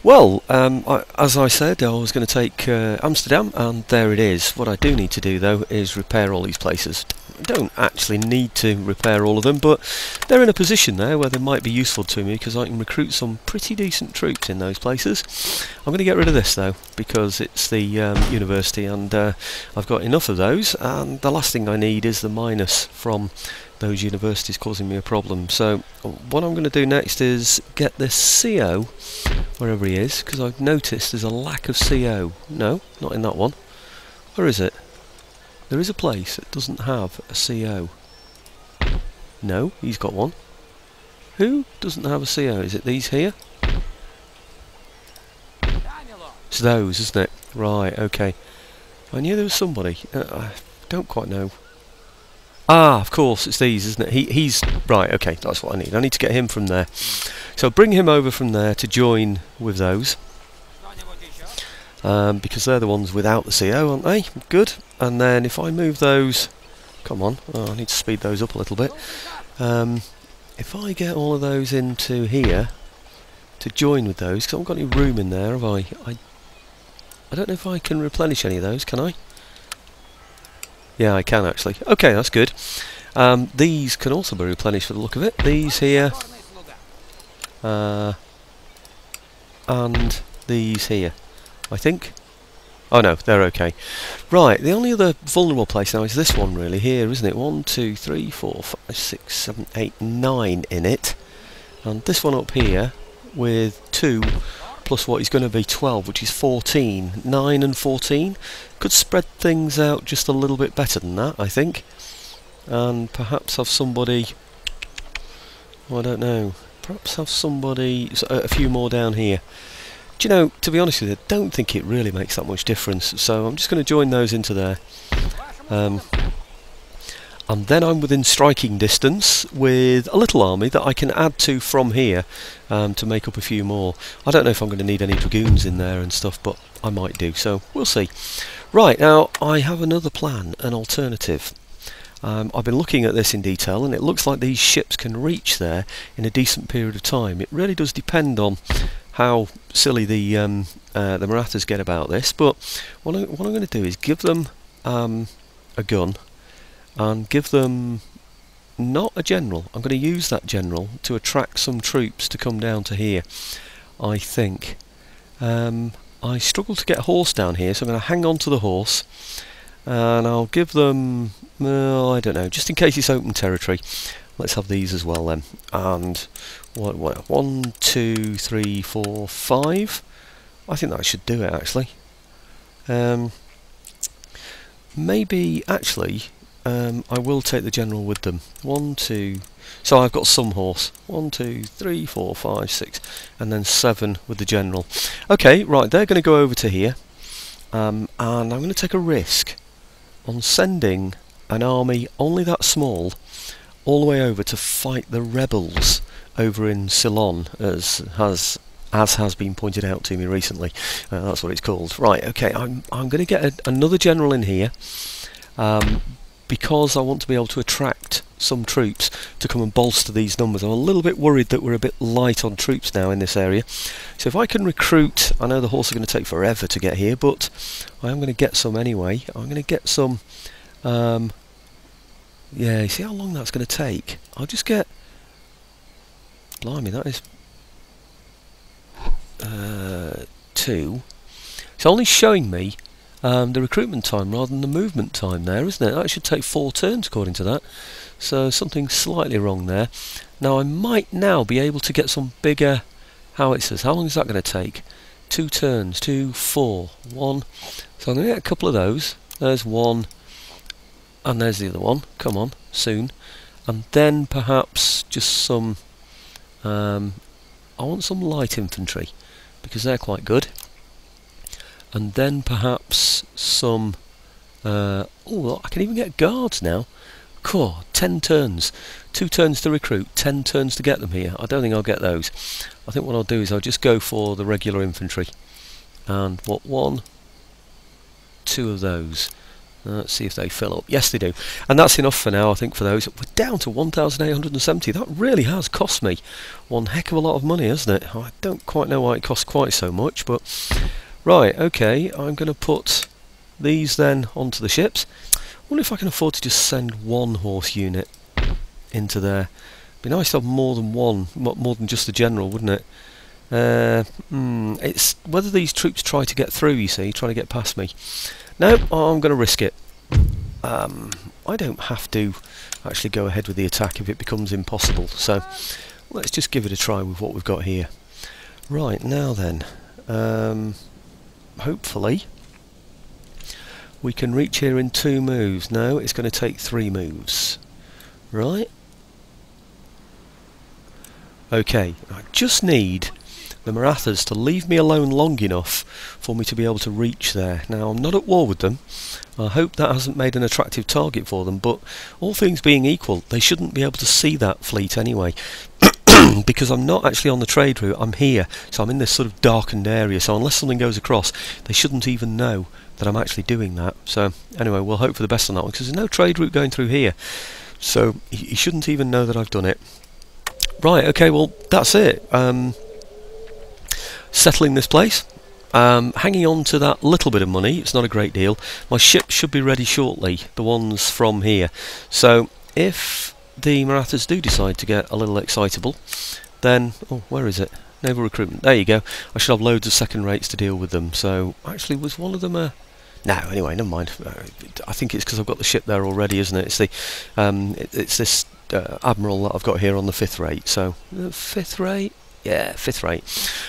Well, as I said, I was going to take Amsterdam, and there it is. What I do need to do, though, is repair all these places. I don't actually need to repair all of them, but they're in a position there where they might be useful to me, because I can recruit some pretty decent troops in those places. I'm going to get rid of this, though, because it's the university, and I've got enough of those, and the last thing I need is the minus from those universities causing me a problem. So what I'm going to do next is get this CO wherever he is, because I've noticed there's a lack of CO. No, not in that one. Where is it? There is a place that doesn't have a CO. No, he's got one. Who doesn't have a CO? Is it these here? It's those, isn't it? Right, okay. I knew there was somebody. I don't quite know. Ah, of course, it's these, isn't it? He's... Right, okay, that's what I need. I need to get him from there. So bring him over from there to join with those. Because they're the ones without the CO, aren't they? Good. And then if I move those... Come on. Oh, I need to speed those up a little bit. If I get all of those into here to join with those, because I haven't got any room in there, have I? I don't know if I can replenish any of those, can I? Yeah, I can actually. Okay, that's good. These can also be replenished for the look of it. These here. And these here, I think. Oh no, they're okay. Right, the only other vulnerable place now is this one really here, isn't it? 1, 2, 3, 4, 5, 6, 7, 8, 9 in it. And this one up here with 2 plus what is going to be 12, which is 14. 9 and 14 could spread things out just a little bit better than that, I think. And perhaps have somebody... Oh, I don't know. Perhaps have somebody... a few more down here. Do you know, to be honest with you, I don't think it really makes that much difference. So I'm just going to join those into there. And then I'm within striking distance with a little army that I can add to from here to make up a few more. I don't know if I'm going to need any dragoons in there and stuff, but I might do, so we'll see. Right, now I have another plan, an alternative. I've been looking at this in detail, and it looks like these ships can reach there in a decent period of time. It really does depend on how silly the Marathas get about this, but what I'm going to do is give them a gun, and give them not a general. I'm going to use that general to attract some troops to come down to here, I think. I struggle to get a horse down here, so I'm going to hang on to the horse, and I'll give them, I don't know, just in case it's open territory. Let's have these as well then. And what 1, 2, 3, 4, 5. I think that should do it actually. Maybe actually I will take the general with them. 1, 2. So I've got some horse. 1, 2, 3, 4, 5, 6, and then 7 with the general. Okay, right, they're going to go over to here, and I'm going to take a risk on sending an army only that small all the way over to fight the rebels over in Ceylon, as has been pointed out to me recently. That's what it's called. Right, okay, I'm going to get another general in here, because I want to be able to attract some troops to come and bolster these numbers. I'm a little bit worried that we're a bit light on troops now in this area. So if I can recruit, I know the horse are going to take forever to get here, but I am going to get some anyway. I'm going to get some... yeah, you see how long that's going to take? I'll just get... Blimey, that is... 2. It's only showing me the recruitment time rather than the movement time there, isn't it? That should take 4 turns according to that. So something slightly wrong there. Now I might now be able to get some bigger howitzers. How long is that going to take? 2 turns, 2, 4, 1. So I'm going to get a couple of those. There's one, and there's the other one. Come on, soon. And then perhaps just some... I want some light infantry, because they're quite good. And then perhaps some... oh, I can even get guards now. Cool, 10 turns. 2 turns to recruit, 10 turns to get them here. I don't think I'll get those. I think what I'll do is I'll just go for the regular infantry. And what, 1, 2 of those. Let's see if they fill up. Yes, they do. And that's enough for now, I think, for those. We're down to 1,870. That really has cost me one heck of a lot of money, hasn't it? I don't quite know why it costs quite so much, but... Right, okay, I'm going to put these then onto the ships. I wonder if I can afford to just send one horse unit into there. It'd be nice to have more than one, more than just the general, wouldn't it? It's whether these troops try to get through, you see, trying to get past me. No, I'm going to risk it. I don't have to actually go ahead with the attack if it becomes impossible, so let's just give it a try with what we've got here. Right, now then, hopefully we can reach here in 2 moves. No, it's going to take 3 moves. Right. Okay, I just need the Marathas to leave me alone long enough for me to be able to reach there. Now, I'm not at war with them. I hope that hasn't made an attractive target for them, but all things being equal, they shouldn't be able to see that fleet anyway. Because I'm not actually on the trade route, I'm here, so I'm in this sort of darkened area, so unless something goes across, they shouldn't even know that I'm actually doing that. So, anyway, we'll hope for the best on that one, because there's no trade route going through here. So, he shouldn't even know that I've done it. Right, okay, well, that's it. Settling this place, hanging on to that little bit of money. It's not a great deal. My ship should be ready shortly, the ones from here. So if the Marathas do decide to get a little excitable, then where is it? Naval recruitment. There you go. I should have loads of second rates to deal with them. So actually, was one of them a... No, anyway, never mind. I think it's because I've got the ship there already, isn't it? It's the it's this admiral that I've got here on the 5th rate. So 5th rate. Yeah, 5th rate.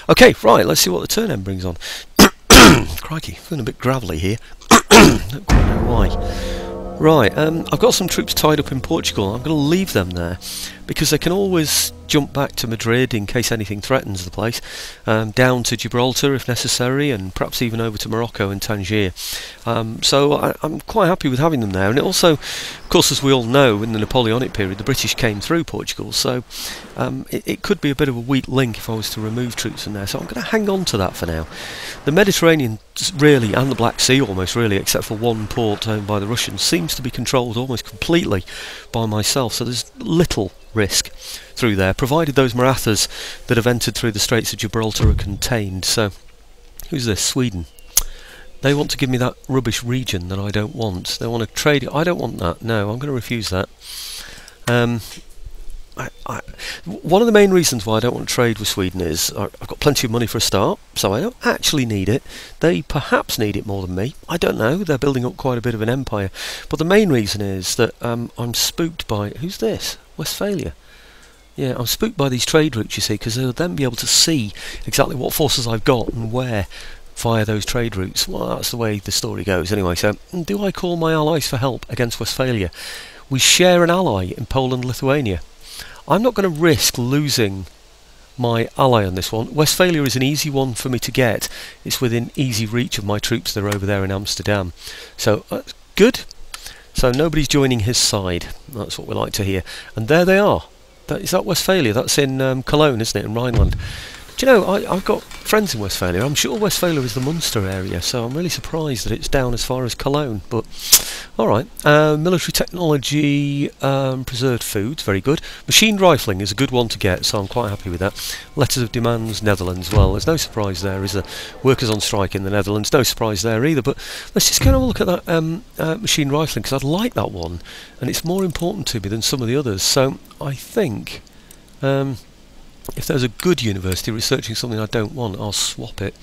Okay, right, let's see what the turn end brings on. Crikey, feeling a bit gravelly here. Don't quite know why. Right, I've got some troops tied up in Portugal. I'm going to leave them there because they can always jump back to Madrid in case anything threatens the place, down to Gibraltar if necessary, and perhaps even over to Morocco and Tangier. So I'm quite happy with having them there. And it also, of course, as we all know, in the Napoleonic period, the British came through Portugal, so it could be a bit of a weak link if I was to remove troops from there. So I'm going to hang on to that for now. The Mediterranean, really, and the Black Sea almost, really, except for one port owned by the Russians, seems to be controlled almost completely by myself, so there's little risk through there, provided those Marathas that have entered through the Straits of Gibraltar are contained. So, who's this? Sweden. They want to give me that rubbish region that I don't want. They want to trade it. I don't want that. No, I'm going to refuse that. One of the main reasons why I don't want to trade with Sweden is I've got plenty of money for a start, so I don't actually need it. They perhaps need it more than me. I don't know. They're building up quite a bit of an empire. But the main reason is that I'm spooked by... Who's this? Westphalia. Yeah, I'm spooked by these trade routes, you see, because they'll then be able to see exactly what forces I've got and where via those trade routes. Well, that's the way the story goes anyway. So, do I call my allies for help against Westphalia? We share an ally in Poland and Lithuania. I'm not going to risk losing my ally on this one. Westphalia is an easy one for me to get. It's within easy reach of my troops that are over there in Amsterdam. So, that's good. So nobody's joining his side. That's what we like to hear. And there they are. Is that Westphalia? That's in Cologne, isn't it, in Rhineland? Do you know, I've got friends in Westphalia. I'm sure Westphalia is the Munster area, so I'm really surprised that it's down as far as Cologne. But, alright. Military technology, preserved foods, very good. Machine rifling is a good one to get, so I'm quite happy with that. Letters of demands, Netherlands, well, there's no surprise there, is there? Workers on strike in the Netherlands, no surprise there either. But let's just go and have a look at that machine rifling, because I'd like that one, and it's more important to me than some of the others. So, I think... if there's a good university researching something I don't want, I'll swap it.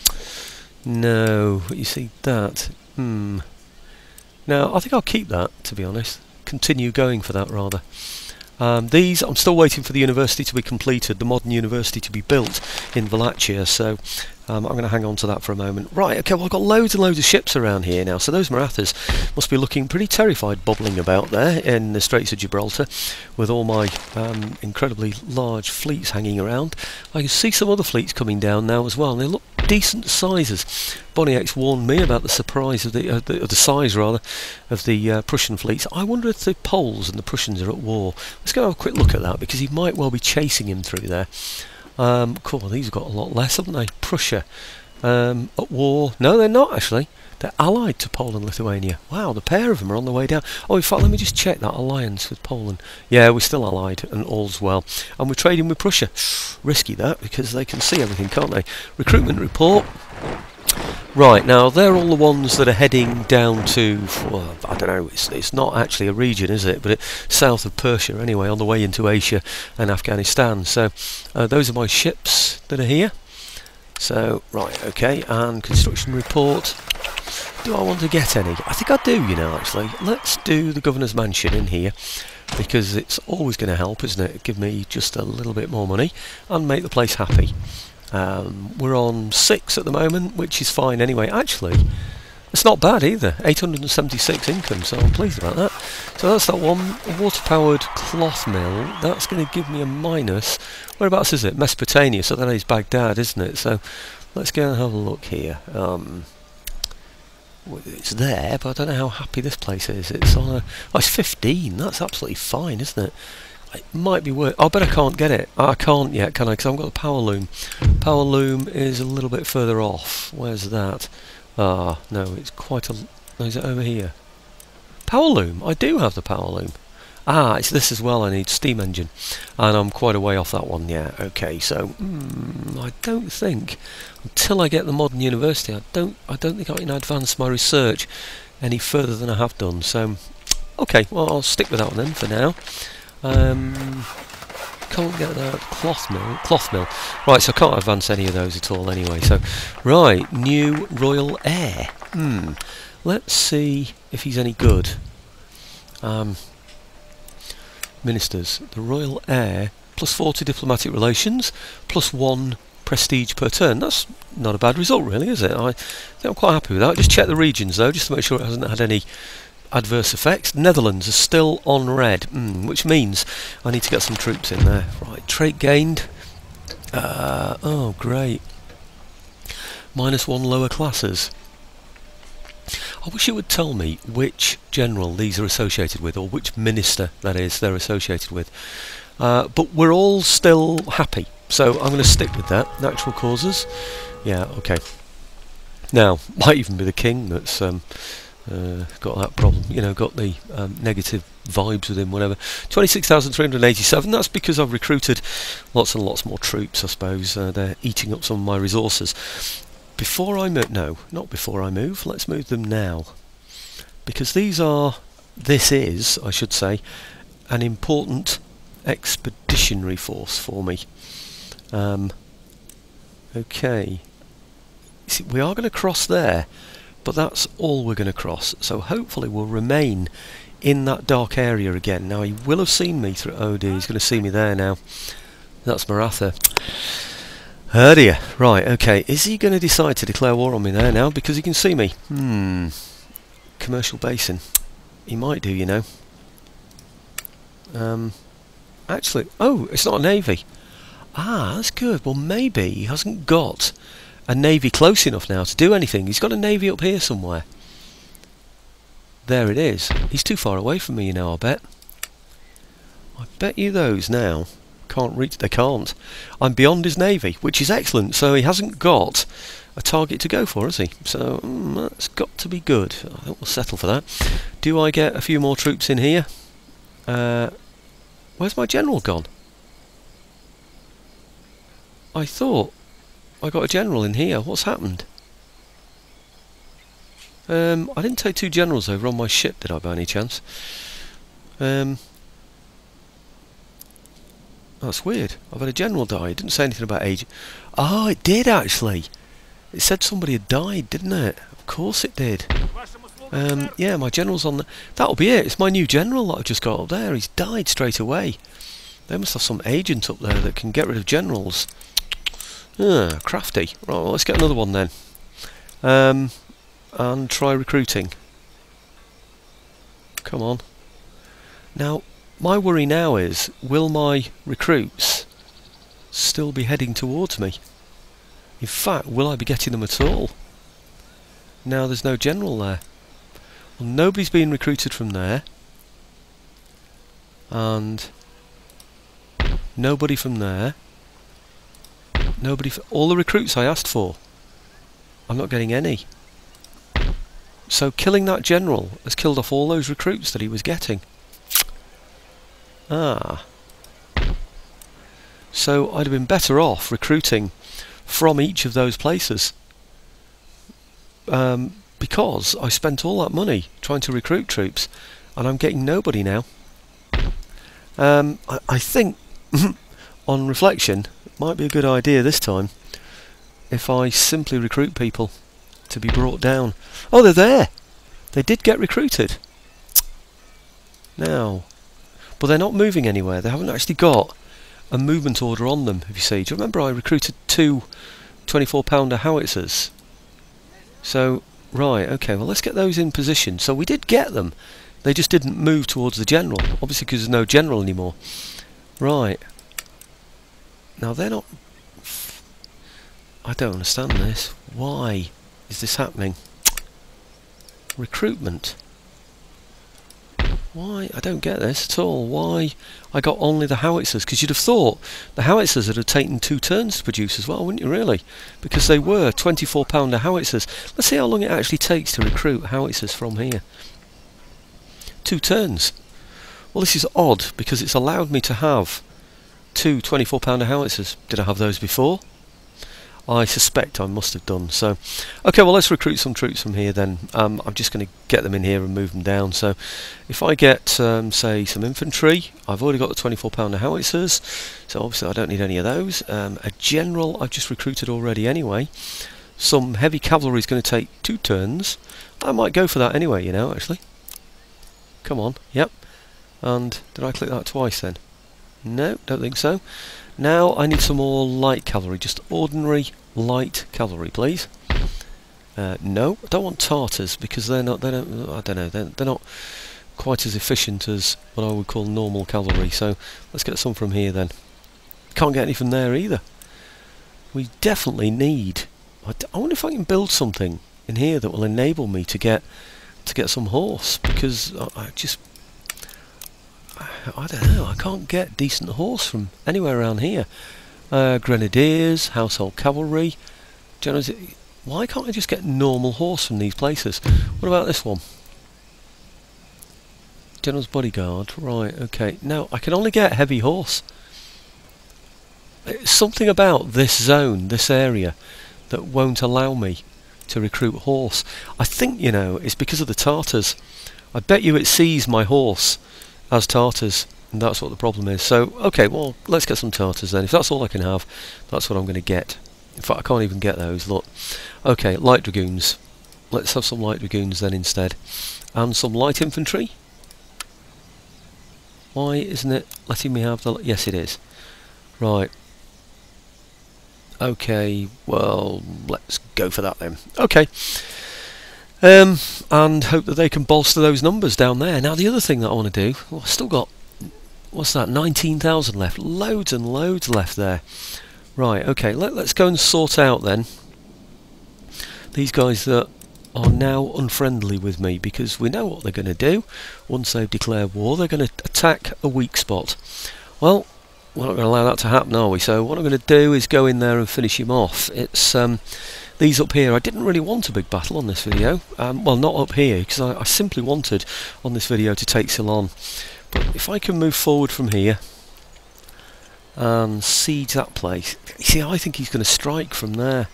No, you see that? No, I think I'll keep that, to be honest. Continue going for that, rather. These, I'm still waiting for the university to be completed, the modern university to be built in Wallachia, so I'm going to hang on to that for a moment. Right, okay, well I've got loads and loads of ships around here now, so those Marathas must be looking pretty terrified bobbling about there in the Straits of Gibraltar with all my incredibly large fleets hanging around. I can see some other fleets coming down now as well, and they look decent sizes. Bonnie X warned me about the surprise of the size rather of the Prussian fleets. I wonder if the Poles and the Prussians are at war. Let's go have a quick look at that, because he might well be chasing him through there. Cool, these have got a lot less, haven't they? Prussia. At war. No, they're not actually. They're allied to Poland and Lithuania. Wow, the pair of them are on the way down. Oh, in fact, let me just check that alliance with Poland. Yeah, we're still allied and all's well. And we're trading with Prussia. Risky that, because they can see everything, can't they? Recruitment report. Right, now they're all the ones that are heading down to, well, I don't know, it's not actually a region, is it? But it's south of Persia anyway, on the way into Asia and Afghanistan. So those are my ships that are here. So, right, okay, and construction report. Do I want to get any? I think I do, you know, actually. Let's do the Governor's Mansion in here, because it's always going to help, isn't it? Give me just a little bit more money and make the place happy. We're on 6 at the moment, which is fine anyway. Actually, it's not bad either. 876 income, so I'm pleased about that. So that's that one. Water-powered cloth mill. That's going to give me a minus. Whereabouts is it? Mesopotamia, so that is Baghdad, isn't it? So let's go and have a look here. It's there, but I don't know how happy this place is. It's on a... Oh, it's 15. That's absolutely fine, isn't it? It might be worth... I bet I can't get it. I can't yet, can I? Because I haven't got the power loom. Power loom is a little bit further off. Where's that? Ah, no, it's quite a... No, is it over here? Power loom. I do have the power loom. Ah, it's this as well. I need steam engine, and I'm quite a way off that one. Yeah, okay. So I don't think until I get the modern university, I don't think I can advance my research any further than I have done. So okay, well I'll stick with that one then for now. Can't get that cloth mill. Right, so I can't advance any of those at all anyway. So right, new royal heir. Let's see if he's any good. Ministers, the royal heir, plus 40 diplomatic relations, plus 1 prestige per turn. That's not a bad result really, is it? I think I'm quite happy with that. Just check the regions though, just to make sure it hasn't had any adverse effects. Netherlands are still on red, which means I need to get some troops in there. Right, trait gained. Oh great. -1 lower classes. I wish it would tell me which general these are associated with, or which minister, that is, they're associated with. But we're all still happy, so I'm going to stick with that. Natural causes. Yeah, okay. Now, might even be the king that's got that problem, you know, got the negative vibes with him, whatever. 26,387, that's because I've recruited lots and lots more troops, I suppose. They're eating up some of my resources. Before I move, no, not before I move, let's move them now. Because this is, I should say, an important expeditionary force for me. Okay. See, we are going to cross there, but that's all we're going to cross. So hopefully we'll remain in that dark area again. Now he will have seen me through... Oh dear, he's going to see me there now. That's Maratha. Oh dear. Right, okay. Is he going to decide to declare war on me there now? Because he can see me. Commercial basin. He might do, you know. Actually... Oh, it's not a navy. Ah, that's good. Well, maybe he hasn't got a navy close enough now to do anything. He's got a navy up here somewhere. There it is. He's too far away from me, you know, I bet. I bet you those now can't reach... They can't. I'm beyond his navy, which is excellent. So he hasn't got a target to go for, has he? So that's got to be good. I think we'll settle for that. Do I get a few more troops in here? Where's my general gone? I thought I got a general in here. What's happened? I didn't take 2 generals over on my ship, did I, by any chance? That's weird. I've had a general die. It didn't say anything about age. Oh, it did actually. It said somebody had died, didn't it? Of course it did. Yeah, my general's on the... That'll be it. It's my new general that I've just got up there. He's died straight away. They must have some agent up there that can get rid of generals. Crafty. Right, well, let's get another one then. And try recruiting. Come on. Now, my worry now is, will my recruits still be heading towards me? In fact, will I be getting them at all? Now there's no general there. Well, nobody's being recruited from there. And nobody from there. Nobody... all the recruits I asked for I'm not getting any. So killing that general has killed off all those recruits that he was getting. Ah. So I'd have been better off recruiting from each of those places. Because I spent all that money trying to recruit troops and I'm getting nobody now. I think, on reflection, it might be a good idea this time if I simply recruit people to be brought down. Oh, they're there! They did get recruited. Now, but they're not moving anywhere. They haven't actually got a movement order on them, if you see. Do you remember I recruited 2 24-pounder howitzers? So, right, okay, well let's get those in position. So we did get them. They just didn't move towards the general, obviously because there's no general anymore. Right. Now they're not... I don't understand this. Why is this happening? Recruitment. Why? I don't get this at all. Why I got only the howitzers? Because you'd have thought the howitzers would have taken 2 turns to produce as well, wouldn't you really? Because they were 24-pounder howitzers. Let's see how long it actually takes to recruit howitzers from here. 2 turns. Well, this is odd because it's allowed me to have 2 24-pounder howitzers. Did I have those before? I suspect I must have done. So, okay, well let's recruit some troops from here then. I'm just going to get them in here and move them down. So, if I get, say, some infantry, I've already got the 24-pounder howitzers, so obviously I don't need any of those. A general I've just recruited already anyway. Some heavy cavalry is going to take 2 turns. I might go for that anyway, you know, actually. Come on, yep. And did I click that twice then? No, don't think so. Now I need some more light cavalry, just ordinary light cavalry, please. No, I don't want Tartars because they're not. They're not quite as efficient as what I would call normal cavalry. So let's get some from here then. Can't get any from there either. We definitely need. I wonder if I can build something in here that will enable me to get some horse, because I don't know, I can't get decent horse from anywhere around here. Grenadiers, household cavalry, generals. Why can't I just get normal horse from these places? What about this one? General's bodyguard, right, okay. Now, I can only get heavy horse. It's something about this zone, this area, that won't allow me to recruit horse. I think, you know, it's because of the Tartars. I bet you it sees my horse as Tartars, and that's what the problem is. So, okay, well, let's get some Tartars then. If that's all I can have, that's what I'm going to get. In fact, I can't even get those, look. Okay, light dragoons. Let's have some light dragoons then instead. And some light infantry. Why isn't it letting me have the... Yes, it is. Right. Okay, well, let's go for that then. Okay. And hope that they can bolster those numbers down there. Now, the other thing that I want to do... Well, I've still got... What's that? 19,000 left. Loads and loads left there. Right, okay, let's go and sort out then these guys that are now unfriendly with me, because we know what they're going to do. Once they've declared war, they're going to attack a weak spot. Well, we're not going to allow that to happen, are we? So what I'm going to do is go in there and finish him off. It's these up here. I didn't really want a big battle on this video. Well, not up here, because I simply wanted on this video to take Ceylon. But if I can move forward from here and siege that place. You see, I think he's going to strike from there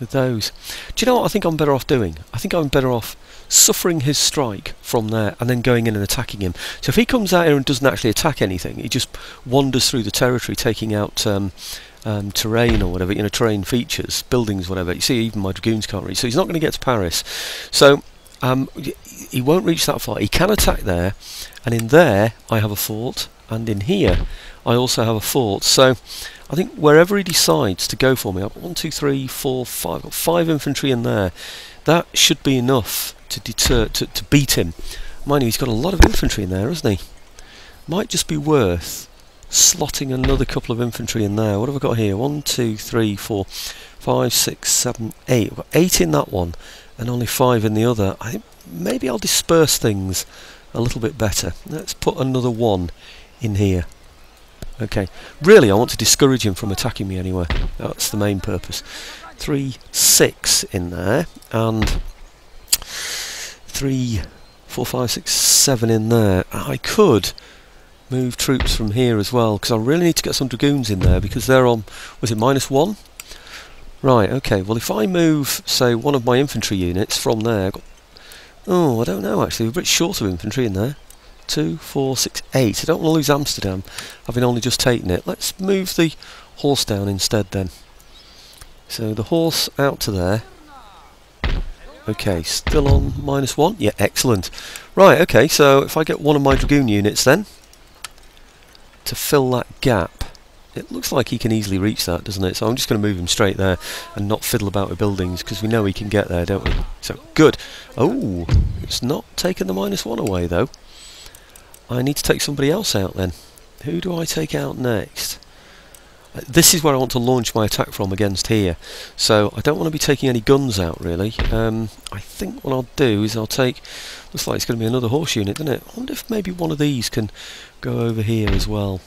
with those. Do you know what I think I'm better off doing? I think I'm better off suffering his strike from there and then going in and attacking him. So if he comes out here and doesn't actually attack anything, he just wanders through the territory taking out terrain or whatever, you know, terrain features, buildings, whatever. You see, even my dragoons can't reach. So he's not going to get to Paris. So he won't reach that far. He can attack there, and in there I have a fort, and in here I also have a fort. So I think wherever he decides to go for me, I've got 1, 2, 3, 4, 5. I've got 5 infantry in there. That should be enough to deter, to beat him. Mind you, he's got a lot of infantry in there, hasn't he? Might just be worth slotting another couple of infantry in there. What have I got here? 1, 2, 3, 4, 5, 6, 7, 8. I've got 8 in that one and only 5 in the other. I think maybe I'll disperse things a little bit better. Let's put another 1 in here. Okay, really I want to discourage him from attacking me anywhere. That's the main purpose. 3, 6. 6 in there, and 3, 4, 5, 6, 7 in there. I could move troops from here as well, because I really need to get some dragoons in there, because they're on, was it -1? Right, okay, well if I move, say, one of my infantry units from there, oh, I don't know actually, we're a bit short of infantry in there. 2, 4, 6, 8. I don't want to lose Amsterdam, having only just taken it. Let's move the horse down instead then. So the horse out to there. Okay, still on -1? Yeah, excellent. Right, okay, so if I get one of my dragoon units then, to fill that gap. It looks like he can easily reach that, doesn't it? So I'm just going to move him straight there and not fiddle about with buildings, because we know he can get there, don't we? So, good. Oh, it's not taken the -1 away, though. I need to take somebody else out, then. Who do I take out next? This is where I want to launch my attack from against here. So, I don't want to be taking any guns out, really. I think what I'll do is I'll take... Looks like it's going to be another horse unit, doesn't it? I wonder if maybe one of these can go over here as well.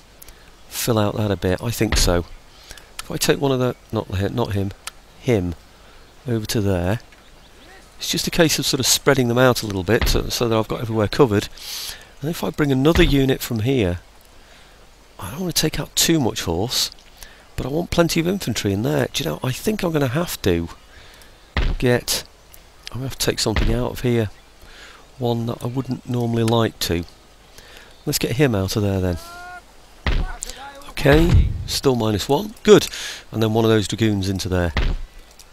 Fill out that a bit. I think so. If I take one of the... not him. Him. Over to there. It's just a case of sort of spreading them out a little bit so that I've got everywhere covered. And if I bring another unit from here... I don't want to take out too much horse, but I want plenty of infantry in there. Do you know, I think I'm going to have to get... I'm going to have to take something out of here. One that I wouldn't normally like to. Let's get him out of there then. Okay, still -1. Good. And then one of those dragoons into there.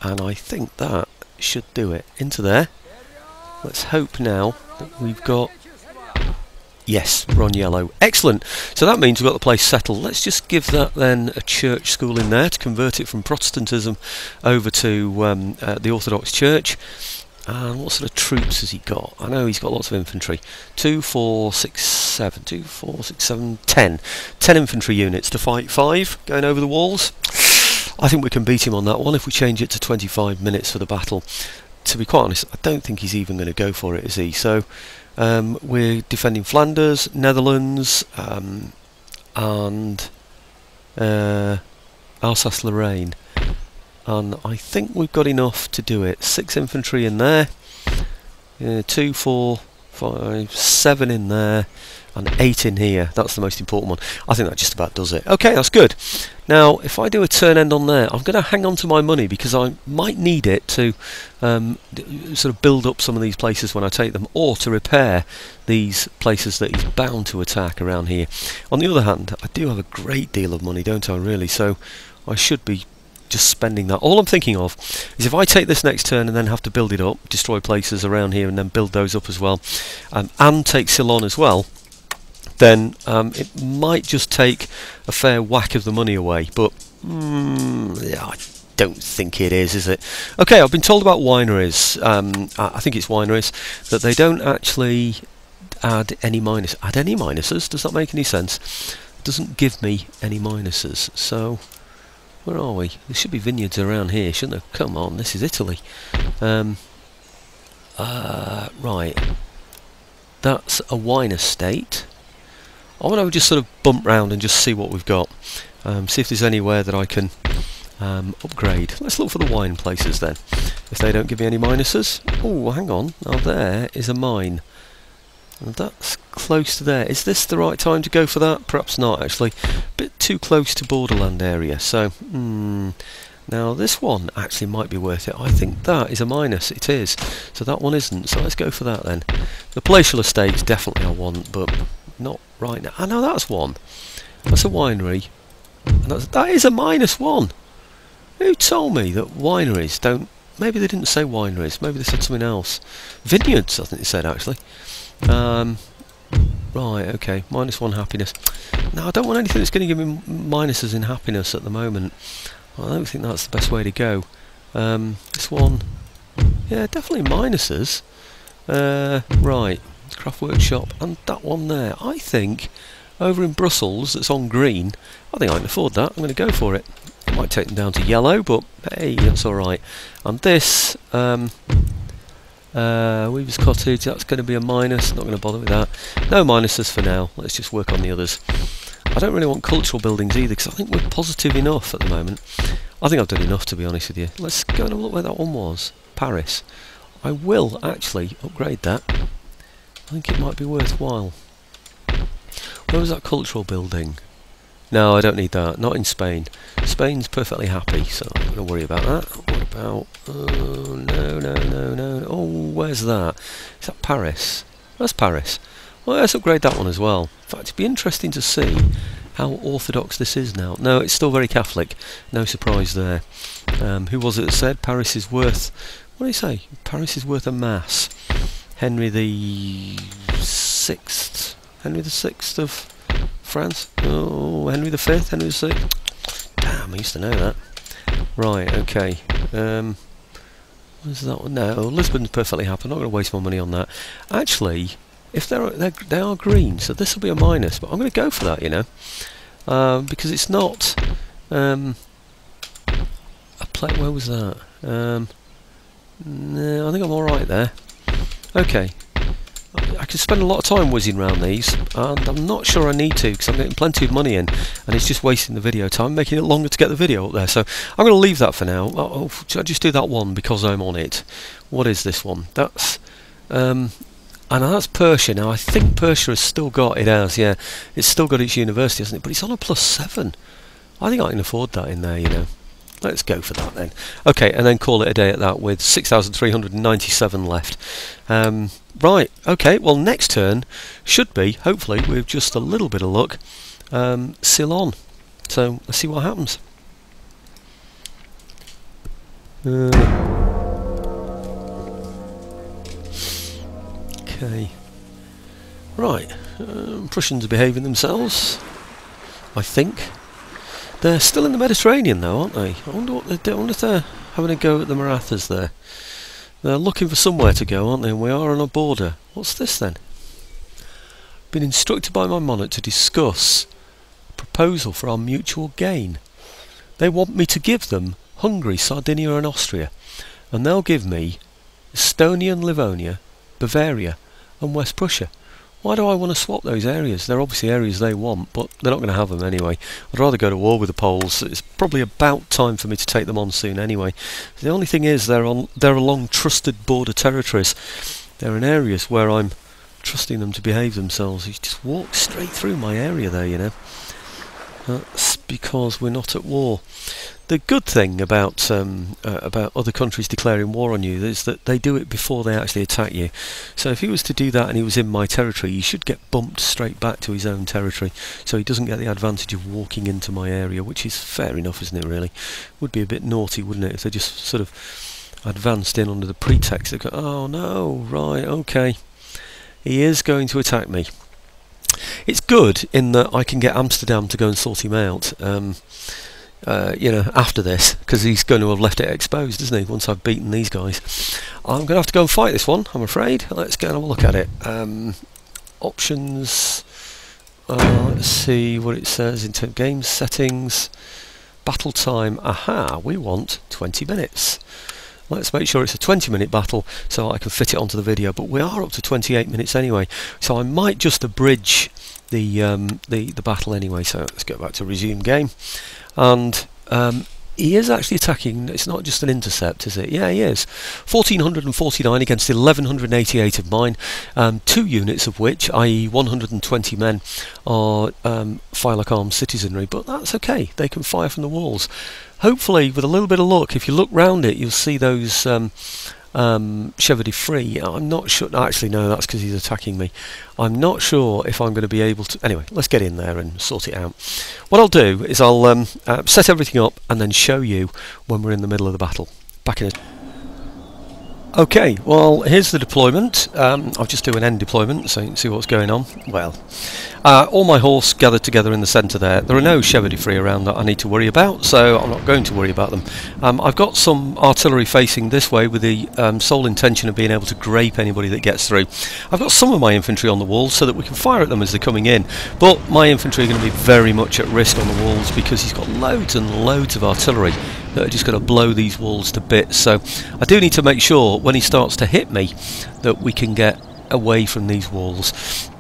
And I think that should do it. Into there. Let's hope now that we've got... Yes, we're on yellow. Excellent. So that means we've got the place settled. Let's just give that then a church school in there to convert it from Protestantism over to the Orthodox Church. And what sort of troops has he got? I know he's got lots of infantry. 2, 4, 6, 7. 2, 4, 6, 7, 10. 10 infantry units to fight 5 going over the walls. I think we can beat him on that one if we change it to 25 minutes for the battle. To be quite honest, I don't think he's even going to go for it, is he? So we're defending Flanders, Netherlands, and Alsace-Lorraine. And I think we've got enough to do it. 6 infantry in there, 2, 4, 5, 7 in there, and 8 in here. That's the most important one. I think that just about does it. Okay, that's good. Now, if I do a turn end on there, I'm going to hang on to my money because I might need it to sort of build up some of these places when I take them, or to repair these places that he's bound to attack around here. On the other hand, I do have a great deal of money, don't I, really? So I should be just spending that. All I'm thinking of is if I take this next turn and then have to build it up, destroy places around here and then build those up as well, and take Ceylon as well, then it might just take a fair whack of the money away. But yeah, I don't think it is it? Okay, I've been told about wineries. I think it's wineries that they don't actually add any minus. Add any minuses? Does that make any sense? It doesn't give me any minuses. So where are we? There should be vineyards around here, shouldn't there? Come on, this is Italy. Right, that's a wine estate. I want to just sort of bump round and just see what we've got. See if there's anywhere that I can upgrade. Let's look for the wine places then, if they don't give me any minuses. Oh, hang on. Now there is a mine. And that's close to there. Is this the right time to go for that? Perhaps not, actually. A bit too close to borderland area. So, now this one actually might be worth it. I think that is a minus. It is. So that one isn't. So let's go for that then. The palatial estates definitely I want, but not right now. I know that's one. That's a winery. And that is a -1. Who told me that wineries don't... Maybe they didn't say wineries. Maybe they said something else. Vineyards, I think they said, actually. Right, okay. -1 happiness. No, I don't want anything that's going to give me minuses in happiness at the moment. I don't think that's the best way to go. This one... Yeah, definitely minuses. Right. Craft workshop. And that one there. I think... Over in Brussels, that's on green. I think I can afford that. I'm going to go for it. It might take them down to yellow, but hey, that's alright. And this... Weaver's Cottage, that's going to be a minus. Not going to bother with that. No minuses for now. Let's just work on the others. I don't really want cultural buildings either, because I think we're positive enough at the moment. I think I've done enough, to be honest with you. Let's go and have a look where that one was. Paris. I will actually upgrade that. I think it might be worthwhile. Where was that cultural building? No, I don't need that. Not in Spain. Spain's perfectly happy, so I'm not going to worry about that. What about... no. Oh, where's that? Is that Paris? That's Paris. Well, let's upgrade that one as well. In fact, it'd be interesting to see how orthodox this is now. No, it's still very Catholic. No surprise there. Who was it that said Paris is worth... What do you say? Paris is worth a mass. Henry the Sixth. Henry the Sixth of France. Oh, Henry the Fifth. Henry the Sixth. Damn, I used to know that. Right. Okay. Where's that one? No, Lisbon's perfectly happy. I'm not going to waste my money on that. Actually, if they are green, so this will be a minus. But I'm going to go for that, you know, because it's not a play. Where was that? No, I think I'm all right there. Okay. I could spend a lot of time whizzing around these, and I'm not sure I need to, because I'm getting plenty of money in, and it's just wasting the video time, making it longer to get the video up there. So I'm going to leave that for now. Oh, should I just do that one because I'm on it? What is this one? That's and that's Persia. Now I think Persia has still got it as, yeah, it's still got its university, hasn't it? But it's on a +7. I think I can afford that in there, you know. Let's go for that then. Okay, and then call it a day at that with 6,397 left. Right, okay, well next turn should be, hopefully, with just a little bit of luck, Ceylon. So, let's see what happens. Okay. Right, Prussians are behaving themselves, I think. They're still in the Mediterranean though, aren't they? I wonder what they're doing. I wonder if they're having a go at the Marathas there. They're looking for somewhere to go, aren't they? And we are on a border. What's this then? Been instructed by my monarch to discuss a proposal for our mutual gain. They want me to give them Hungary, Sardinia and Austria. And they'll give me Estonia and Livonia, Bavaria and West Prussia. Why do I want to swap those areas? They're obviously areas they want, but they're not going to have them anyway. I'd rather go to war with the Poles. It's probably about time for me to take them on soon anyway. The only thing is they're along trusted border territories. They're in areas where I'm trusting them to behave themselves. You just walk straight through my area there, you know. That's because we're not at war. The good thing about other countries declaring war on you is that they do it before they actually attack you. So if he was to do that and he was in my territory, he should get bumped straight back to his own territory. So he doesn't get the advantage of walking into my area, which is fair enough, isn't it, really? Would be a bit naughty, wouldn't it, if they just sort of advanced in under the pretext of, oh no, right, okay, he is going to attack me. It's good in that I can get Amsterdam to go and sort him out, you know, after this, because he's going to have left it exposed, isn't he, once I've beaten these guys. I'm going to have to go and fight this one, I'm afraid. Let's go and have a look at it. Options, let's see what it says in terms of game settings. Battle time, aha, we want 20 minutes. Let's make sure it's a 20-minute battle so I can fit it onto the video, but we are up to 28 minutes anyway, so I might just abridge the battle anyway. So let's go back to resume game, and he is actually attacking. It's not just an intercept, is it? Yeah, he is. 1449 against 1188 of mine, 2 units of which, i.e. 120 men, are Phylac armed citizenry, but that's okay, they can fire from the walls. Hopefully, with a little bit of luck, if you look round it, you'll see those chevaux de frise. I'm not sure. Actually, no, that's because he's attacking me. I'm not sure if I'm going to be able to. Anyway, let's get in there and sort it out. What I'll do is I'll set everything up and then show you when we're in the middle of the battle. Back in a... Okay, well, here's the deployment. I'll just do an end deployment so you can see what's going on. Well, all my horse gathered together in the centre there. There are no chevaux de frise around that I need to worry about, so I'm not going to worry about them. I've got some artillery facing this way with the sole intention of being able to grape anybody that gets through. I've got some of my infantry on the walls so that we can fire at them as they're coming in, but my infantry are going to be very much at risk on the walls because he's got loads and loads of artillery that are just going to blow these walls to bits. So I do need to make sure when he starts to hit me that we can get away from these walls.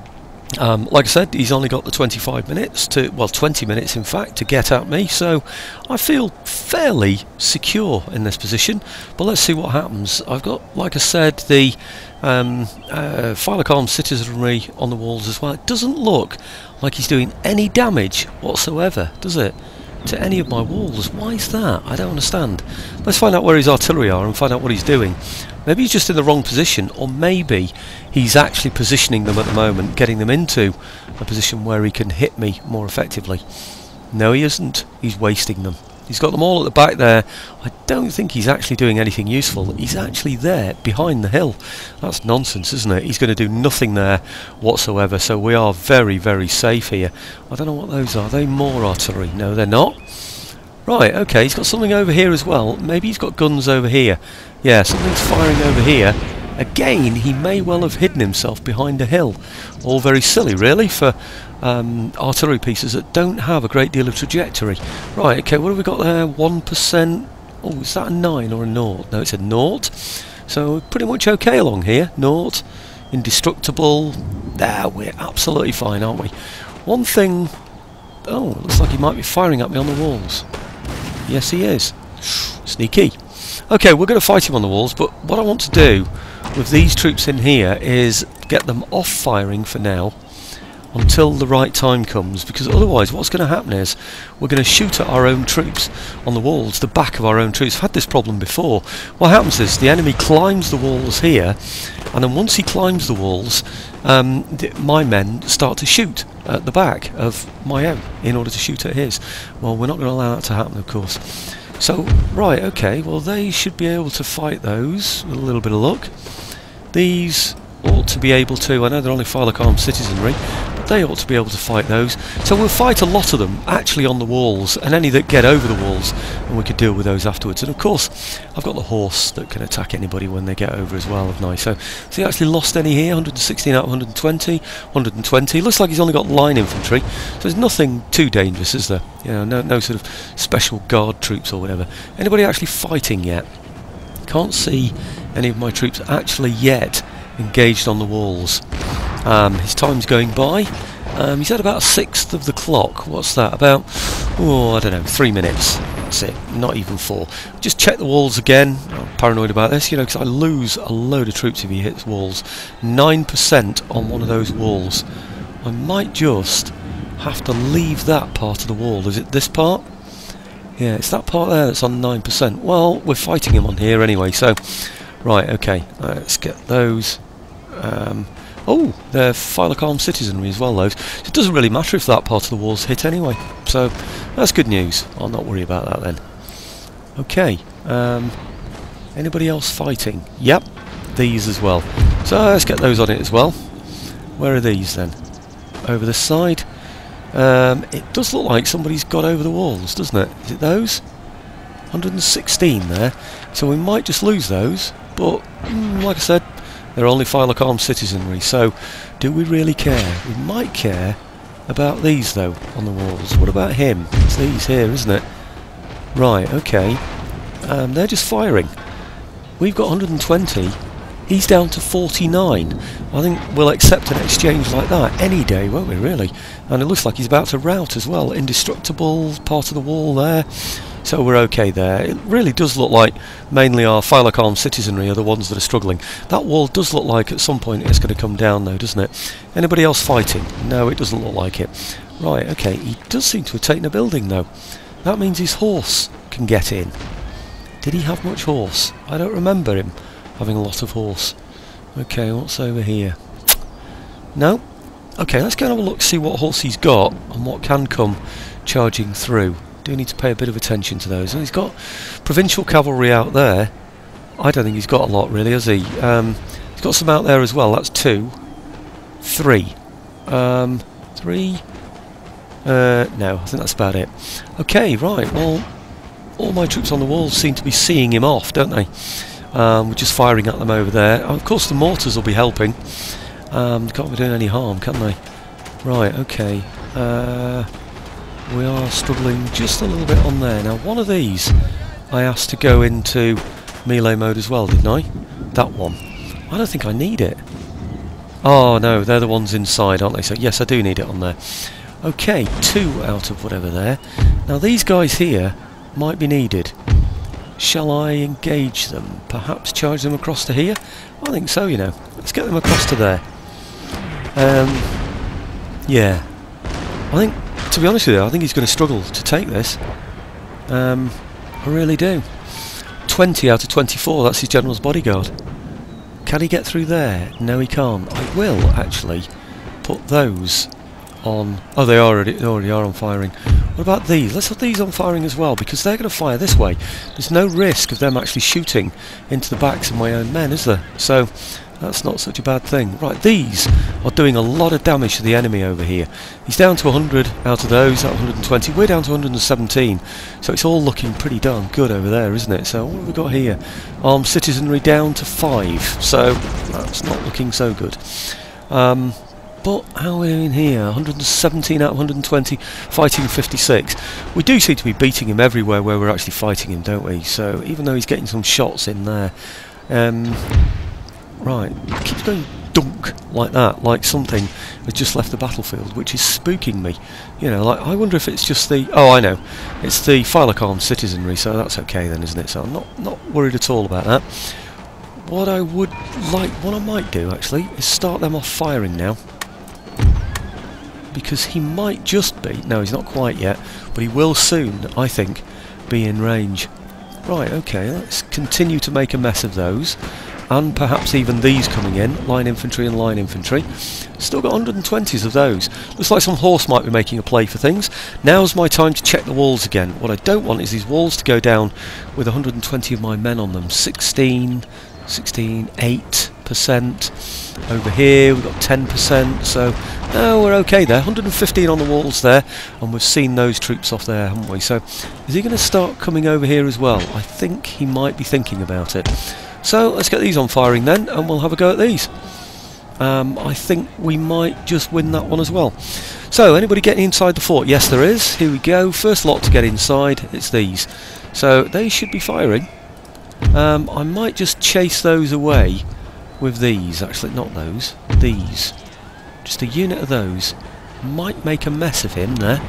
Like I said, he's only got the 25 minutes to, well, 20 minutes in fact, to get at me, so I feel fairly secure in this position. But let's see what happens. I've got, like I said, the Phylacom citizenry on the walls as well. It doesn't look like he's doing any damage whatsoever, does it, to any of my walls? Why is that? I don't understand. Let's find out where his artillery are and find out what he's doing. Maybe he's just in the wrong position, or maybe he's actually positioning them at the moment, getting them into a position where he can hit me more effectively. No, he isn't. He's wasting them. He's got them all at the back there. I don't think he's actually doing anything useful. He's actually there, behind the hill. That's nonsense, isn't it? He's going to do nothing there whatsoever, so we are very, very safe here. I don't know what those are. Are they more artillery? No, they're not. Right, okay, he's got something over here as well. Maybe he's got guns over here. Yeah, something's firing over here. Again, he may well have hidden himself behind a hill. All very silly, really, for artillery pieces that don't have a great deal of trajectory. Right, okay, what have we got there? 1%. Oh, is that a 9 or a 0? No, it's a 0. So we're pretty much okay along here. 0, indestructible. There, we're absolutely fine, aren't we? One thing... Oh, it looks like he might be firing at me on the walls. Yes, he is. Sneaky. Okay, we're going to fight him on the walls, but what I want to do with these troops in here is get them off firing for now until the right time comes, because otherwise what's going to happen is we're going to shoot at our own troops on the walls, the back of our own troops. I've had this problem before. What happens is the enemy climbs the walls here, and then once he climbs the walls, my men start to shoot at the back of my own in order to shoot at his. Well, we're not going to allow that to happen, of course. So, right, okay, well they should be able to fight those with a little bit of luck. These ought to be able to, I know they're only Phylacom citizenry, but they ought to be able to fight those. So we'll fight a lot of them actually on the walls, and any that get over the walls, and we could deal with those afterwards. And of course, I've got the horse that can attack anybody when they get over as well, haven't I? So he actually lost any here? 116 out of 120, 120. Looks like he's only got line infantry, so there's nothing too dangerous, is there? You know, no sort of special guard troops or whatever. Anybody actually fighting yet? Can't see any of my troops actually yet engaged on the walls. His time's going by. He's at about a sixth of the clock. What's that? About, oh, I don't know, 3 minutes. That's it. Not even 4. Just check the walls again. I'm paranoid about this, you know, because I lose a load of troops if he hits walls. 9% on one of those walls. I might just have to leave that part of the wall. Is it this part? Yeah, it's that part there that's on 9%. Well, we're fighting him on here anyway, so... Right, okay, let's get those. Oh, they're Phylacom citizenry as well, those. So it doesn't really matter if that part of the wall's hit anyway. So, that's good news. I'll not worry about that then. Okay, anybody else fighting? Yep, these as well. So let's get those on it as well. Where are these then? Over this side. It does look like somebody's got over the walls, doesn't it? Is it those? 116 there. So we might just lose those, but like I said, they're only Phylacom citizenry, so do we really care? We might care about these though on the walls. What about him? It's these here, isn't it? Right, okay. They're just firing. We've got 120. He's down to 49. I think we'll accept an exchange like that any day, won't we, really? And it looks like he's about to rout as well. Indestructible, part of the wall there. So we're okay there. It really does look like mainly our Phylacom citizenry are the ones that are struggling. That wall does look like at some point it's going to come down though, doesn't it? Anybody else fighting? No, it doesn't look like it. Right, okay, he does seem to have taken a building though. That means his horse can get in. Did he have much horse? I don't remember him having a lot of horse. Okay, what's over here? No? Okay, let's go and have a look, see what horse he's got and what can come charging through. Do need to pay a bit of attention to those. And he's got provincial cavalry out there. I don't think he's got a lot really, has he? He's got some out there as well. That's 2. 3. 3. No, I think that's about it. Okay, right, well, all my troops on the walls seem to be seeing him off, don't they? We're just firing at them over there. Of course the mortars will be helping. They can't be doing any harm, can they? Right, okay. We are struggling just a little bit on there. Now one of these I asked to go into melee mode as well, didn't I? That one. I don't think I need it. Oh no, they're the ones inside, aren't they? So yes, I do need it on there. Okay, 2 out of whatever there. Now these guys here might be needed. Shall I engage them? Perhaps charge them across to here? I think so, you know. Let's get them across to there. Yeah. I think, to be honest with you, I think he's going to struggle to take this. I really do. 20 out of 24, that's his general's bodyguard. Can he get through there? No, he can't. I will, actually, put those on... Oh, they already are on firing. What about these? Let's have these on firing as well, because they're going to fire this way. There's no risk of them actually shooting into the backs of my own men, is there? So that's not such a bad thing. Right, these are doing a lot of damage to the enemy over here. He's down to 100 out of those, out of 120. We're down to 117. So it's all looking pretty darn good over there, isn't it? So what have we got here? Armed citizenry down to 5. So that's not looking so good. But how are we in here? 117 out of 120, fighting 56. We do seem to be beating him everywhere where we're actually fighting him, don't we? So even though he's getting some shots in there, right, it keeps going dunk like that, like something has just left the battlefield, which is spooking me. You know, like I wonder if it's just the... Oh, I know, it's the Phylocarm citizenry, so that's okay then, isn't it? So I'm not worried at all about that. What I would like, what I might do actually, is start them off firing now. Because he might just be... No, he's not quite yet, but he will soon, I think, be in range. Right, okay, let's continue to make a mess of those. And perhaps even these coming in, line infantry and line infantry. Still got 120s of those. Looks like some horse might be making a play for things. Now's my time to check the walls again. What I don't want is these walls to go down with 120 of my men on them. 16, 8%. Over here we've got 10%, so no, we're okay there. 115 on the walls there, and we've seen those troops off there, haven't we? So is he going to start coming over here as well? I think he might be thinking about it. So let's get these on firing then, and we'll have a go at these. I think we might just win that one as well. So anybody getting inside the fort? Yes, there is. Here we go. First lot to get inside, it's these. So they should be firing. I might just chase those away with these, actually not those, these. Just a unit of those. Might make a mess of him there.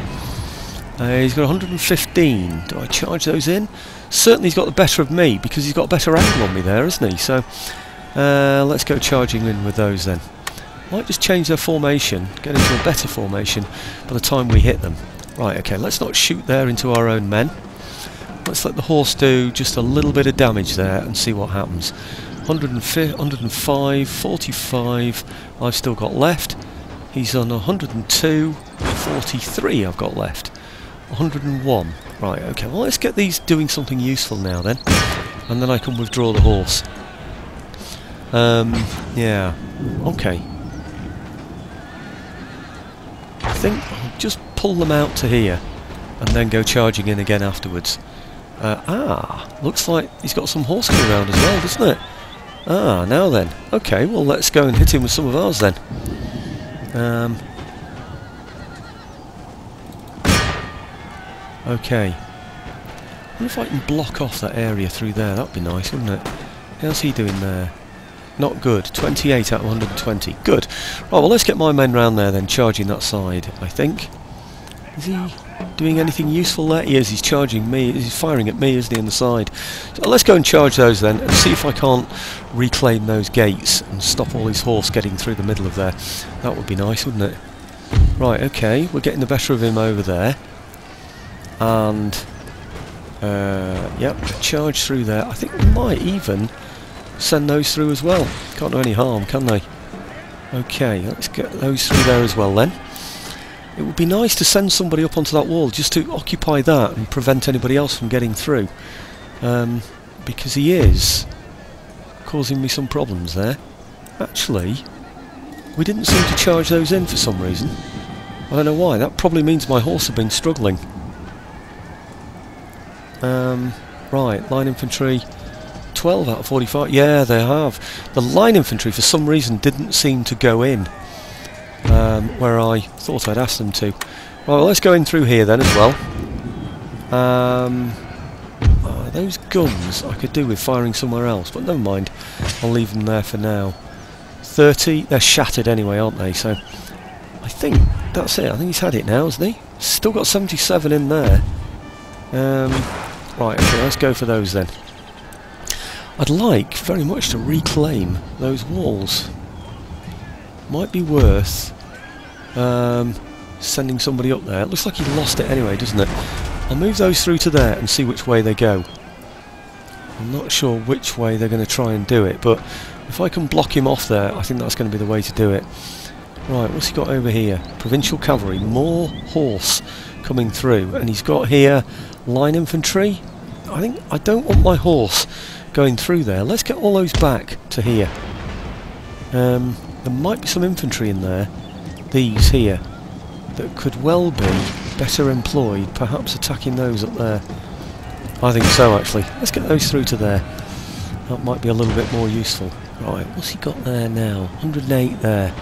He's got 115. Do I charge those in? Certainly he's got the better of me, because he's got a better angle on me there, hasn't he? So let's go charging in with those then. Might just change their formation, get into a better formation by the time we hit them. Right, okay, let's not shoot there into our own men. Let's let the horse do just a little bit of damage there and see what happens. 105, 45 I've still got left. He's on 102, 43 I've got left. 101. Right, okay, well let's get these doing something useful now then. And then I can withdraw the horse. Yeah, okay. I think I'll just pull them out to here and then go charging in again afterwards. Looks like he's got some horse coming around as well, doesn't it? Now then. Okay, well let's go and hit him with some of ours then. Okay. I wonder if I can block off that area through there. That'd be nice, wouldn't it? How's he doing there? Not good. 28 out of 120. Good. Right, well let's get my men round there then, charging that side, I think. Is he doing anything useful there? He is. He's charging me. He's firing at me, isn't he, on the side? So let's go and charge those then and see if I can't reclaim those gates and stop all these horse getting through the middle of there. That would be nice, wouldn't it? Right, okay, we're getting the better of him over there. And yep, charge through there. I think we might even send those through as well. Can't do any harm, can they? Okay, let's get those through there as well then. It would be nice to send somebody up onto that wall just to occupy that and prevent anybody else from getting through, because he is causing me some problems there. Actually, we didn't seem to charge those in for some reason. I don't know why. That probably means my horse have been struggling. Right, line infantry, 12 out of 45. Yeah, they have. The line infantry for some reason didn't seem to go in where I thought I'd asked them to. Right, well, let's go in through here then as well. Those guns I could do with firing somewhere else, but never mind. I'll leave them there for now. 30. They're shattered anyway, aren't they? So I think that's it. I think he's had it now, hasn't he? Still got 77 in there. Right, okay, let's go for those then. I'd like very much to reclaim those walls. Might be worth sending somebody up there. It looks like he lost it anyway, doesn't it? I'll move those through to there and see which way they go. I'm not sure which way they're going to try and do it, but if I can block him off there, I think that's going to be the way to do it. Right, what's he got over here? Provincial cavalry, more horse coming through, and he's got here line infantry. I don't want my horse going through there. Let's get all those back to here. There might be some infantry in there, these here, that could well be better employed, perhaps attacking those up there. I think so, actually. Let's get those through to there. That might be a little bit more useful. Right, what's he got there now? 108 there.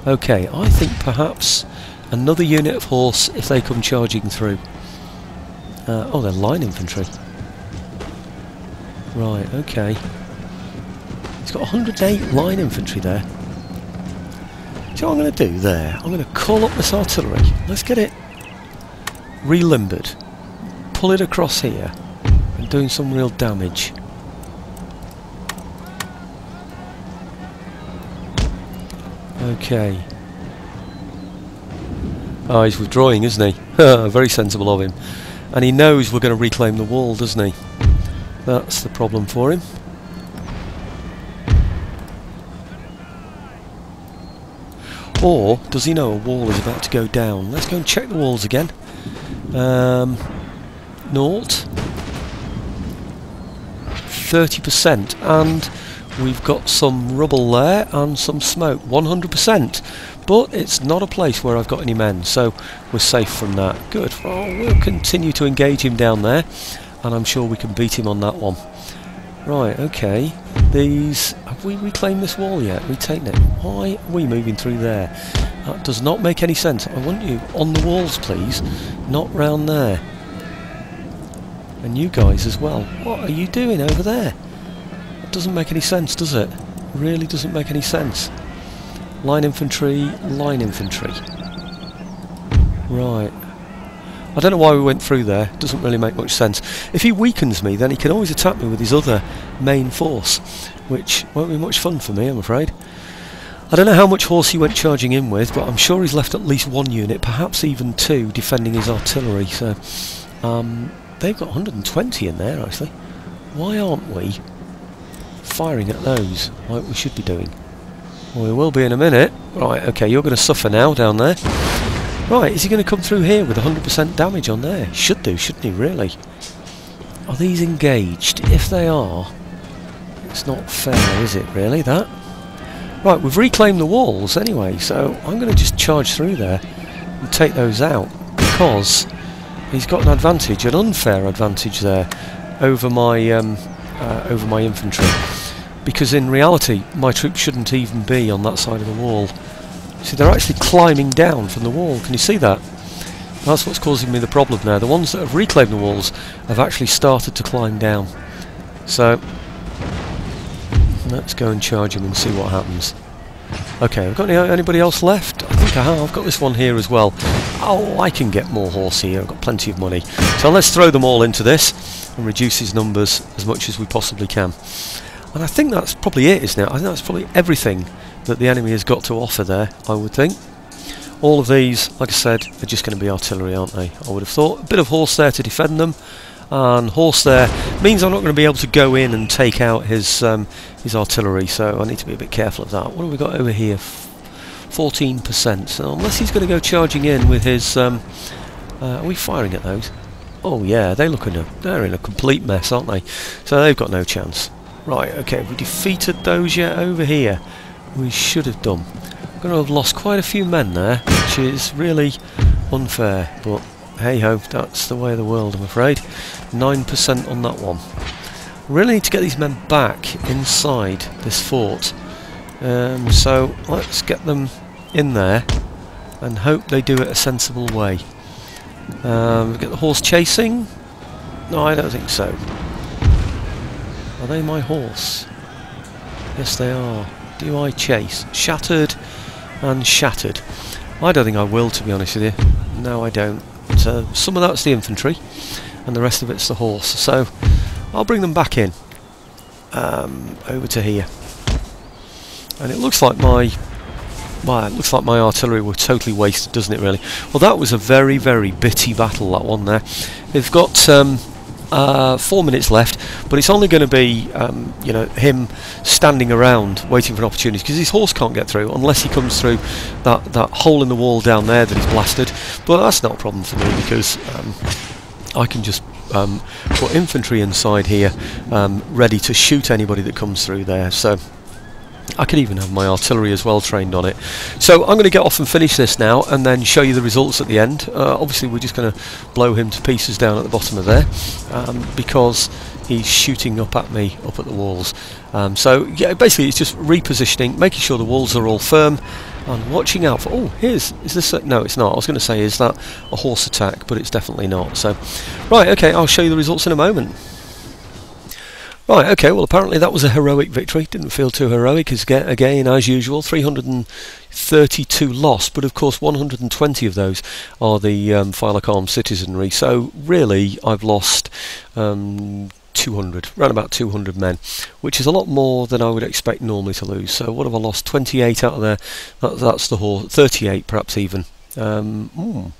Okay, I think perhaps another unit of horse if they come charging through. Oh, they're line infantry. Right, okay. He's got 108 line infantry there. Do you know what I'm going to do there? I'm going to call up this artillery. Let's get it relimbered. Pull it across here and doing some real damage. Okay. Oh, he's withdrawing, isn't he? Very sensible of him. And he knows we're going to reclaim the wall, doesn't he? That's the problem for him. Or does he know a wall is about to go down? Let's go and check the walls again. Naught. 30%, and we've got some rubble there and some smoke. 100%. But it's not a place where I've got any men, so we're safe from that. Good. Oh, we'll continue to engage him down there, and I'm sure we can beat him on that one. Right, okay. These... Have we reclaimed this wall yet? Retaken it. Why are we moving through there? That does not make any sense. I want you on the walls, please. Not round there. And you guys as well. What are you doing over there? That doesn't make any sense, does it? Really doesn't make any sense. Line infantry, line infantry. Right. I don't know why we went through there. Doesn't really make much sense. If he weakens me, then he can always attack me with his other main force, which won't be much fun for me, I'm afraid. I don't know how much horse he went charging in with, but I'm sure he's left at least one unit, perhaps even two, defending his artillery. So, they've got 120 in there, actually. Why aren't we firing at those like we should be doing? Well, we will be in a minute. Right, okay, you're going to suffer now down there. Right, is he going to come through here with 100% damage on there? Should do, shouldn't he, really? Are these engaged? If they are, it's not fair, is it, really, that? Right, we've reclaimed the walls anyway, so I'm going to just charge through there and take those out, because he's got an advantage, an unfair advantage there, over my infantry. Because in reality, my troops shouldn't even be on that side of the wall. See, they're actually climbing down from the wall. Can you see that? That's what's causing me the problem now. The ones that have reclaimed the walls have actually started to climb down. So, let's go and charge them and see what happens. Okay, I've got anybody else left? I think I have. I've got this one here as well. Oh, I can get more horse here. I've got plenty of money. So let's throw them all into this and reduce his numbers as much as we possibly can. And I think that's probably it, isn't it? I think that's probably everything that the enemy has got to offer there, I would think. All of these, like I said, are just going to be artillery, aren't they? I would have thought. A bit of horse there to defend them, and horse there means I'm not going to be able to go in and take out his artillery, so I need to be a bit careful of that. What have we got over here? 14%. So unless he's going to go charging in with his... are we firing at those? Oh yeah, they're in a complete mess, aren't they? So they've got no chance. Right, okay, have we defeated those yet over here? We should have done. We're going to have lost quite a few men there, which is really unfair, but hey-ho, that's the way of the world, I'm afraid. 9% on that one. Really need to get these men back inside this fort. So let's get them in there and hope they do it a sensible way. Get the horse chasing? No, I don't think so. Are they my horse? Yes, they are. Do I chase? Shattered and shattered. I don't think I will, to be honest with you. No, I don't. So some of that's the infantry, and the rest of it's the horse. So I'll bring them back in over to here. And it looks like my artillery were totally wasted, doesn't it? Really. Well, that was a very, very bitty battle. That one there. They've got 4 minutes left, but it's only going to be you know, him standing around waiting for an opportunity, because his horse can't get through unless he comes through that hole in the wall down there that he's blasted. But that's not a problem for me, because I can just put infantry inside here ready to shoot anybody that comes through there. So I could even have my artillery as well trained on it. So I'm going to get off and finish this now, and then show you the results at the end. Obviously we're just going to blow him to pieces down at the bottom of there, because he's shooting up at me up at the walls. So yeah, basically it's just repositioning, making sure the walls are all firm, and watching out for... Oh, is this no, it's not. I was going to say, is that a horse attack? But it's definitely not. So right, okay, I'll show you the results in a moment. Right, okay, well apparently that was a heroic victory. Didn't feel too heroic, again, as usual. 332 lost, but of course 120 of those are the Wallachia citizenry. So really I've lost 200, around about 200 men, which is a lot more than I would expect normally to lose. So what have I lost? 28 out of there. That's the horse. 38 perhaps even.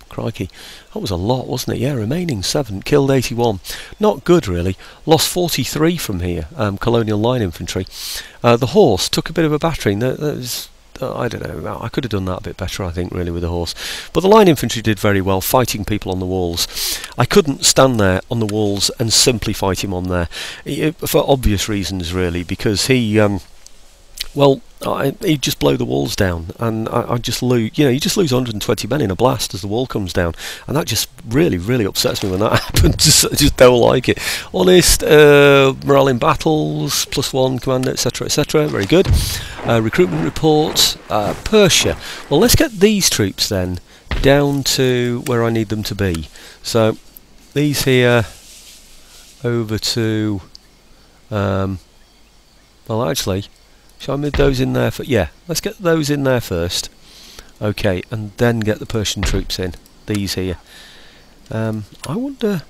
Crikey, that was a lot, wasn't it? Yeah, remaining 7, killed 81. Not good, really. Lost 43 from here, colonial line infantry. The horse took a bit of a battering. That was, I don't know, I could have done that a bit better, I think, really, with the horse. But the line infantry did very well, fighting people on the walls. I couldn't stand there on the walls and simply fight him on there, for obvious reasons, really, because he... well, he'd just blow the walls down, and I'd just lose. You know, you just lose 120 men in a blast as the wall comes down, and that just really, really upsets me when that happens. I just don't like it. Honest, morale in battles, +1 commander, etc., etc. Very good. Recruitment report, Persia. Well, let's get these troops then down to where I need them to be. So these here over to. Well, actually. Shall I move those in there for... Yeah, let's get those in there first. Okay, and then get the Persian troops in. These here. I wonder...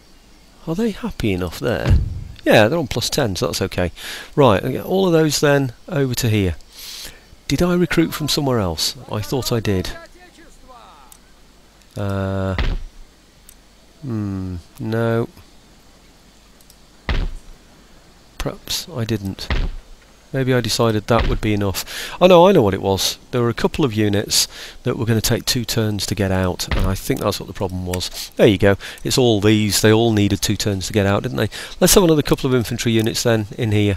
Are they happy enough there? Yeah, they're on +10, so that's okay. Right, I'll get all of those then over to here. Did I recruit from somewhere else? I thought I did. No. Perhaps I didn't. Maybe I decided that would be enough. Oh no, I know what it was. There were a couple of units that were going to take 2 turns to get out, and I think that's what the problem was. There you go. It's all these. They all needed 2 turns to get out, didn't they? Let's have another couple of infantry units then in here.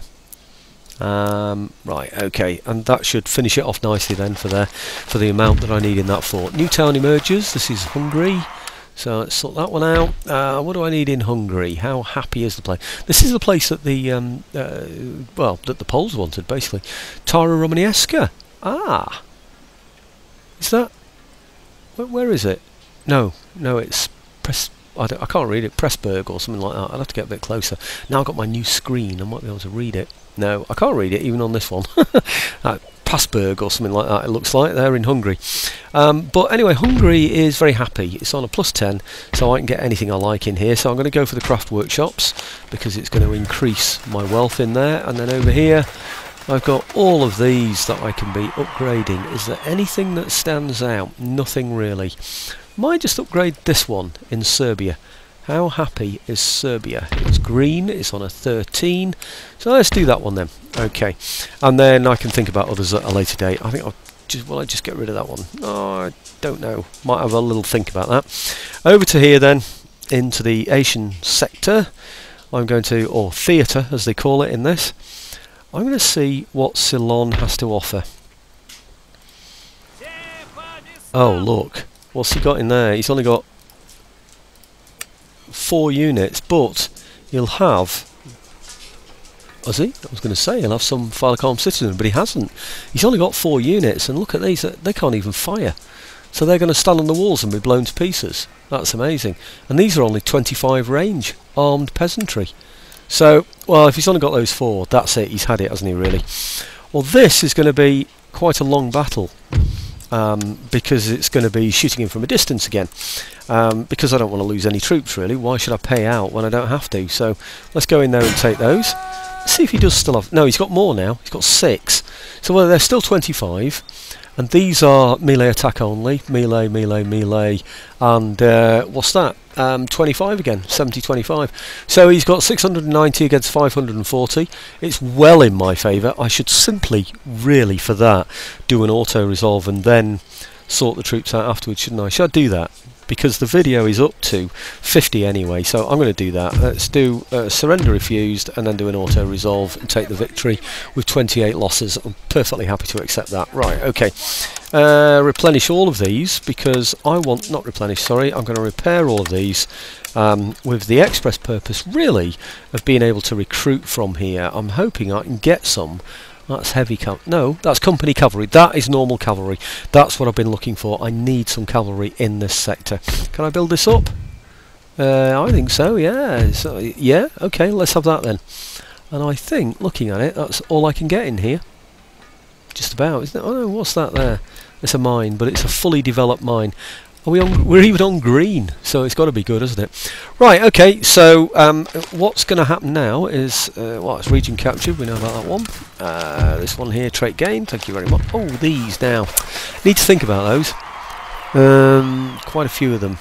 Right, okay, and that should finish it off nicely then for the amount that I need in that fort. New town emerges. This is Hungary. So let's sort that one out. What do I need in Hungary? How happy is the place? This is the place that the well, that the Poles wanted, basically. Tara Romaneasca. Ah, is that? Where is it? No, it's I can't read it. Pressburg or something like that. I'll have to get a bit closer. Now I've got my new screen. I might be able to read it. No, I can't read it even on this one. Passburg or something like that, it looks like. They're in Hungary. But anyway, Hungary is very happy. It's on a +10, so I can get anything I like in here. So I'm going to go for the craft workshops, because it's going to increase my wealth in there. And then over here, I've got all of these that I can be upgrading. Is there anything that stands out? Nothing really. Might just upgrade this one in Serbia. How happy is Serbia? It's green, it's on a 13, so let's do that one then. Okay, and then I can think about others at a later date. I think will I just get rid of that one? Oh, I don't know. Might have a little think about that. Over to here then, into the Asian sector. I'm going to, or theatre as they call it in this. I'm going to see what Ceylon has to offer. Oh look, what's he got in there? He's only got 4 units, but he'll have... Was he? I was going to say he'll have some Wallachia citizen, but he hasn't. He's only got 4 units, and look at these, they can't even fire. So they're going to stand on the walls and be blown to pieces. That's amazing. And these are only 25 range, armed peasantry. So, well, if he's only got those 4, that's it, he's had it, hasn't he, really? Well, this is going to be quite a long battle, because it's going to be shooting him from a distance again, because I don't want to lose any troops really. Why should I pay out when I don't have to? So let's go in there and take those. Let's see if he does still have... No, he's got more now. He's got 6. So well, they're still 25. And these are melee attack only. Melee, melee, melee. And what's that? 25 again. 70-25. So he's got 690 against 540. It's well in my favour. I should simply, really, for that, do an auto-resolve and then sort the troops out afterwards, shouldn't I? Should I do that? Because the video is up to 50 anyway, so I'm going to do that. Let's do surrender refused and then do an auto resolve and take the victory with 28 losses. I'm perfectly happy to accept that. Right, okay. Replenish all of these because I want, not replenish, sorry, I'm going to repair all of these with the express purpose really of being able to recruit from here. I'm hoping I can get some. That's heavy cavalry. No, that's company cavalry. That is normal cavalry. That's what I've been looking for. I need some cavalry in this sector. Can I build this up? I think so, yeah. So, yeah, okay, let's have that then. And I think, looking at it, that's all I can get in here. Just about, isn't it? Oh no, what's that there? It's a mine, but it's a fully developed mine. Are we on, we're even on green, so it's got to be good, isn't it? Right, okay, so what's going to happen now is, well, it's region captured, we know about that one. This one here, trait gain, thank you very much. Oh, these now. Need to think about those. Quite a few of them.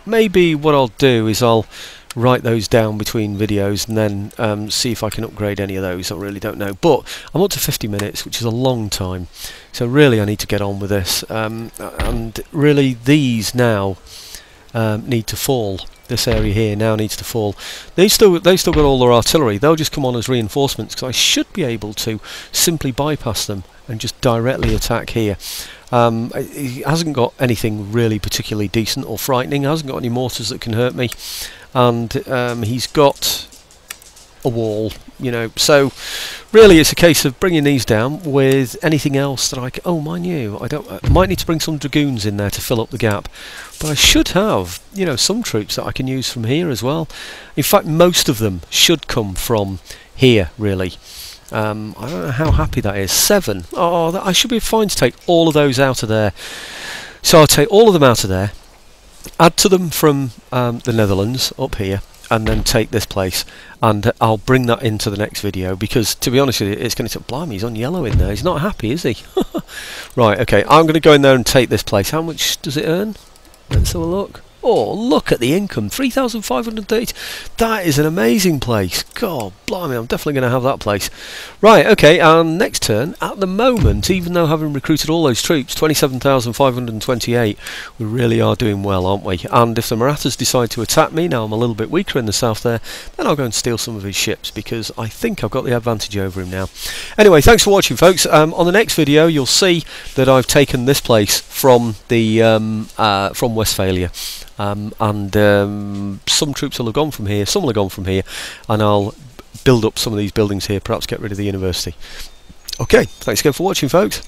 Maybe what I'll do is I'll write those down between videos and then see if I can upgrade any of those. I really don't know, but I'm up to 50 minutes, which is a long time, so really I need to get on with this, and really these now need to fall. This area here now needs to fall. They've still got all their artillery. They'll just come on as reinforcements because I should be able to simply bypass them and just directly attack here. He hasn't got anything really particularly decent or frightening. He hasn't got any mortars that can hurt me, and he's got a wall, you know, so really it's a case of bringing these down with anything else that I can... Oh, mind you, I might need to bring some dragoons in there to fill up the gap, but I should have, you know, some troops that I can use from here as well. In fact, most of them should come from here, really. I don't know how happy that is. 7. Oh, I should be fine to take all of those out of there. So I'll take all of them out of there, add to them from the Netherlands up here, and then take this place, and I'll bring that into the next video, because to be honest with you, it's going to... Blimey, he's on yellow in there. He's not happy, is he? Right, okay, I'm going to go in there and take this place. How much does it earn? Let's have a look. Oh, look at the income, 3,530. That is an amazing place. God, blimey, I'm definitely going to have that place. Right, okay, next turn, at the moment, even though having recruited all those troops, 27,528, we really are doing well, aren't we? And if the Marathas decide to attack me, now I'm a little bit weaker in the south there, then I'll go and steal some of his ships, because I think I've got the advantage over him now. Anyway, thanks for watching, folks. On the next video, you'll see that I've taken this place from the from Westphalia. Some troops will have gone from here, some will have gone from here, and I'll build up some of these buildings here, perhaps get rid of the university. Okay, thanks again for watching, folks.